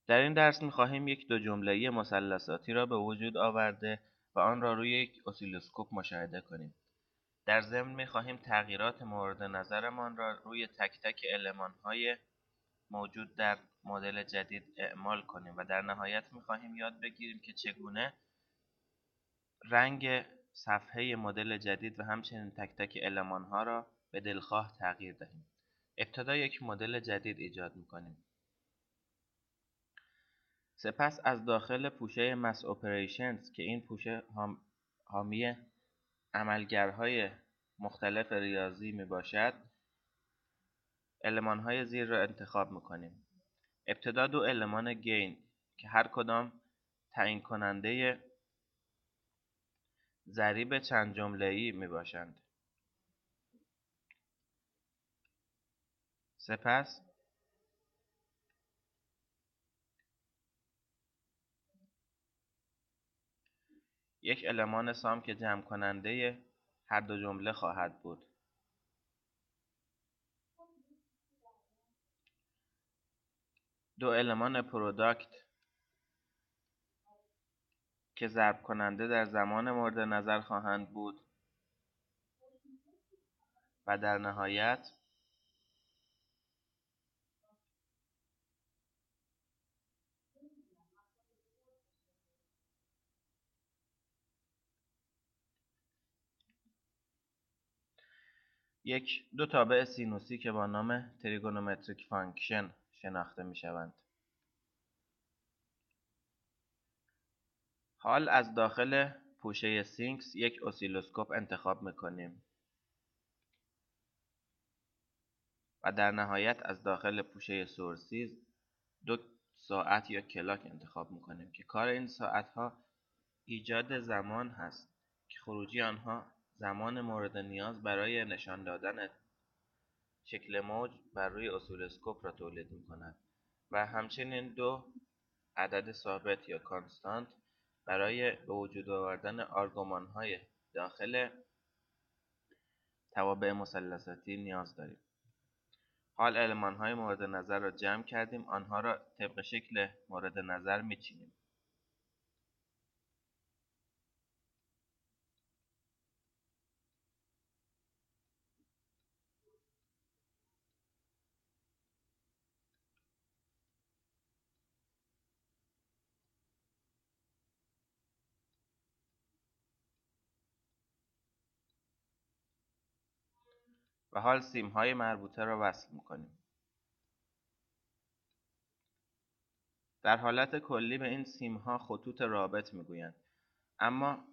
در این درس می‌خواهیم یک دو جمله‌ای مثلثاتی را به وجود آورده و آن را روی یک اسیلوسکوپ مشاهده کنیم. در ضمن می‌خواهیم تغییرات مورد نظرمان را روی تک تک المان‌های موجود در مدل جدید اعمال کنیم و در نهایت می‌خواهیم یاد بگیریم که چگونه رنگ صفحه مدل جدید و همچنین تک تک المان‌ها را به دلخواه تغییر دهیم. ابتدا یک مدل جدید ایجاد می‌کنیم. سپس از داخل پوشه مس اپریشنز که این پوشه حامی عملگرهای مختلف ریاضی میباشد، المان‌های زیر را انتخاب می‌کنیم. ابتدا دو المان گین که هر کدام تعیین کننده ضریب چند جمله‌ای میباشند. سپس یک المان سام که جمع کننده هر دو جمله خواهد بود. دو المان پروداکت که ضرب کننده در زمان مورد نظر خواهند بود و در نهایت دو تابع سینوسی که با نام تریگونومتریک فانکشن شناخته می‌شوند. حال از داخل پوشه سینکس یک اسیلوسکوپ انتخاب می‌کنیم و در نهایت از داخل پوشه سورسیز دو ساعت یا کلاک انتخاب می‌کنیم که کار این ساعت‌ها ایجاد زمان هست که خروجی آنها زمان مورد نیاز برای نشان دادن شکل موج بر روی اسیلوسکوپ را تولید می‌کند و همچنین دو عدد ثابت یا کانستانت برای به وجود آوردن آرگومان‌های داخل توابع مثلثاتی نیاز داریم. حال المان‌های مورد نظر را جمع کردیم، آنها را طبق شکل مورد نظر می‌چینیم. و حال سیم‌های مربوطه را وصل می‌کنیم. در حالت کلی به این سیم‌ها خطوط رابط می‌گویند، اما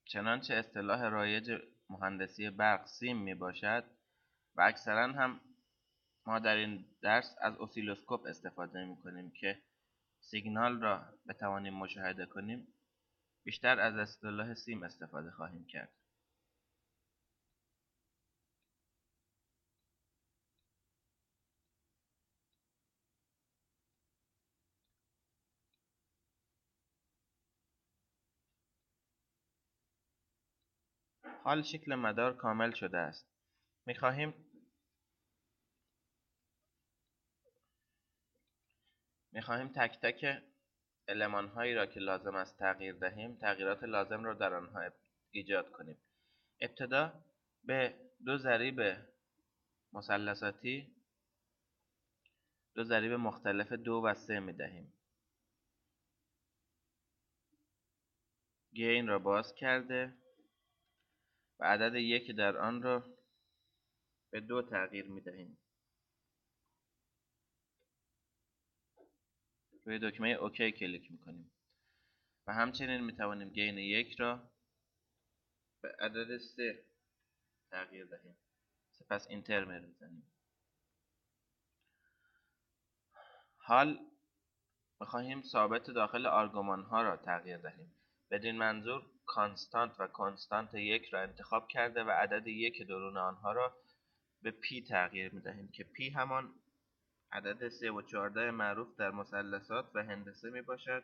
چنانچه اصطلاح رایج مهندسی برق سیم میباشد و اکثرا هم ما در این درس از اسیلوسکوپ استفاده می‌کنیم که سیگنال را بتوانیم مشاهده کنیم، بیشتر از اصطلاح سیم استفاده خواهیم کرد. حال شکل مدار کامل شده است. می‌خواهیم تک تک المان‌هایی را که لازم است تغییر دهیم، تغییرات لازم را در آنها ایجاد کنیم. ابتدا به دو ضریب مثلثاتی دو ضریب مختلف 2 و 3 می‌دهیم. گین را باز کرده و عدد 1 در آن را به 2 تغییر می‌دهیم. روی دکمه اوکی کلیک می‌کنیم و همچنین می‌توانیم گین 1 را به عدد 3 تغییر دهیم. سپس اینتر می‌زنیم. حال می‌خواهیم ثابت داخل آرگومان‌ها را تغییر دهیم. بدین منظور کانستانت و کنستانت 1 را انتخاب کرده و عدد 1 درون آنها را به پی تغییر می‌دهیم که پی همان عدد 3 و 14 معروف در مثلثات و هندسه میباشد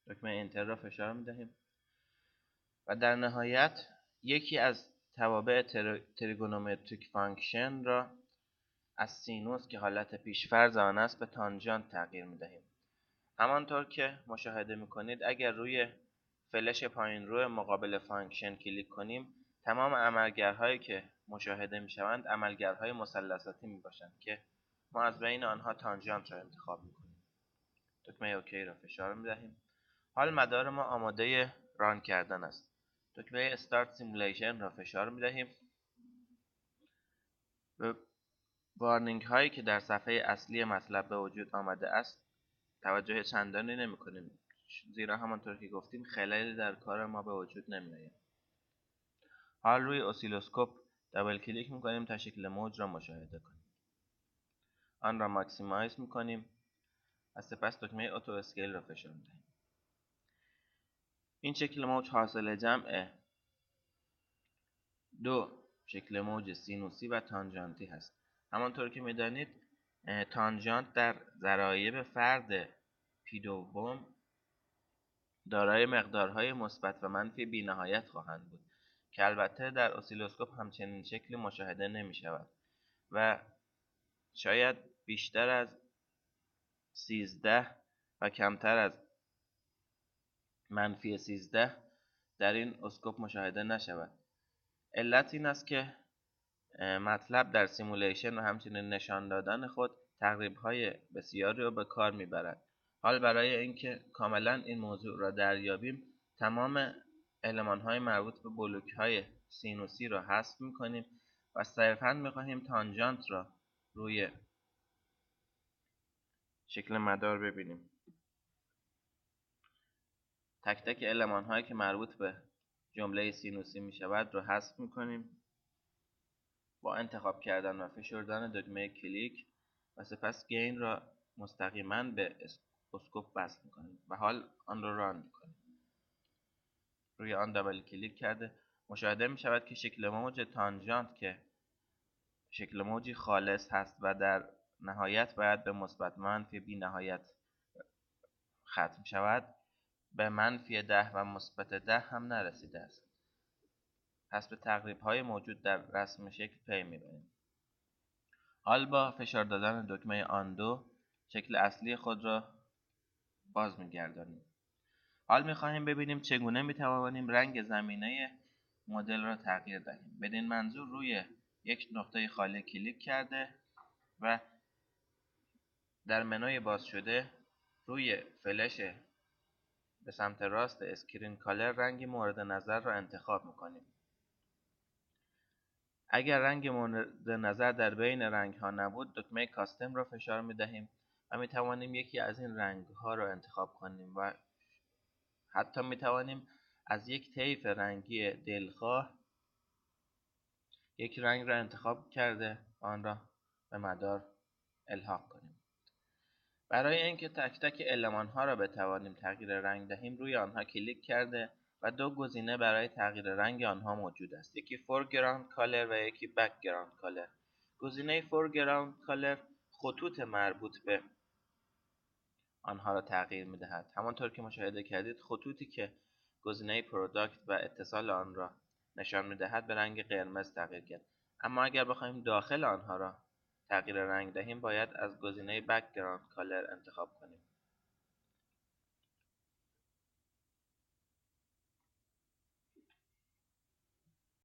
دکمه انتر را فشار میدهیم و در نهایت یکی از توابع تریگونومتریک فانکشن را از سینوس که حالت پیش‌فرض آن است به تانژانت تغییر میدهیم. همانطور که مشاهده میکنید اگر روی فلش پایین رو مقابل فانکشن کلیک کنیم، تمام عملگرهایی که مشاهده میشوند عملگرهای مثلثاتی میباشند که ما از بین آنها تانژانت را انتخاب میکنیم. دکمه اوکی را فشار میدهیم. حال مدار ما آماده ران کردن است. دکمه استارت سیمولیشن را فشار میدهیم. به وارنینگ هایی که در صفحه اصلی مطلب به وجود آمده است توجه چندانی نمی کنیم، زیرا همانطور که گفتیم خللی در کار ما به وجود نمی آید. حال روی اسیلوسکوپ دابل کلیک می کنیم تا شکل موج را مشاهده کنیم. آن را ماکسیمایز می کنیم و سپس دکمه اتو اسکیل را فشار می دهیم. این شکل موج حاصل جمع دو شکل موج سینوسی و تانژانتی هست. همانطور که می دانید تانژانت در ضرایب فرد پی دوم دارای مقدارهای مثبت و منفی بی‌نهایت خواهند بود که البته در اسیلوسکوپ همچنین شکلی مشاهده نمی شود و شاید بیشتر از 13 و کمتر از منفی 13 در این اسکوپ مشاهده نشود. علت این است که مطلب در سیمولیشن و همچنین نشان دادن خود تقریب‌های بسیاری را به کار می‌برد. حال برای اینکه کاملا این موضوع را دریابیم تمام المان‌های مربوط به بلوک‌های سینوسی را حذف می‌کنیم و صرفاً می‌خواهیم تانژانت را روی شکل مدار ببینیم. تک تک المان‌هایی که مربوط به جمله سینوسی می‌شود را حذف می‌کنیم با انتخاب کردن و فشردن دکمه کلیک و سپس گین را مستقیما به اسکوپ وصل می‌کنیم و حال آن را ران می‌کنیم. روی آن دابل کلیک کرده مشاهده می‌شود که شکل موج تانژانت که شکل موجی خالص هست و در نهایت باید به مثبت منفی بی نهایت ختم شود، به منفی 10 و مثبت 10 هم نرسیده است. پس به تقریب‌های موجود در رسم شکل پی می‌بریم. حال با فشار دادن دکمه آندو شکل اصلی خود را باز می‌گردانیم. حال می‌خواهیم ببینیم چگونه می‌توانیم رنگ زمینه مدل را تغییر دهیم. بدین منظور روی یک نقطه خالی کلیک کرده و در منوی باز شده روی فلش به سمت راست اسکرین کالر رنگ مورد نظر را انتخاب می‌کنیم. اگر رنگ مورد نظر در بین رنگ‌ها نبود، دکمه کاستم را فشار می‌دهیم و می‌توانیم یکی از این رنگ‌ها را انتخاب کنیم و حتی می‌توانیم از یک طیف رنگی دلخواه یک رنگ را انتخاب کرده و آن را به مدار الحاق کنیم. برای اینکه تک تک المان‌ها را بتوانیم تغییر رنگ دهیم روی آنها کلیک کرده و دو گزینه برای تغییر رنگ آنها موجود است، یکی فورگراند کالر و یکی بک‌گراند کالر. گزینه فورگراند کالر خطوط مربوط به آنها را تغییر می‌دهد. همانطور که مشاهده کردید خطوطی که گزینه پروداکت و اتصال آن را نشان می‌دهد به رنگ قرمز تغییر کرد. اما اگر بخواهیم داخل آنها را تغییر رنگ دهیم باید از گزینه بک‌گراند کالر انتخاب کنیم.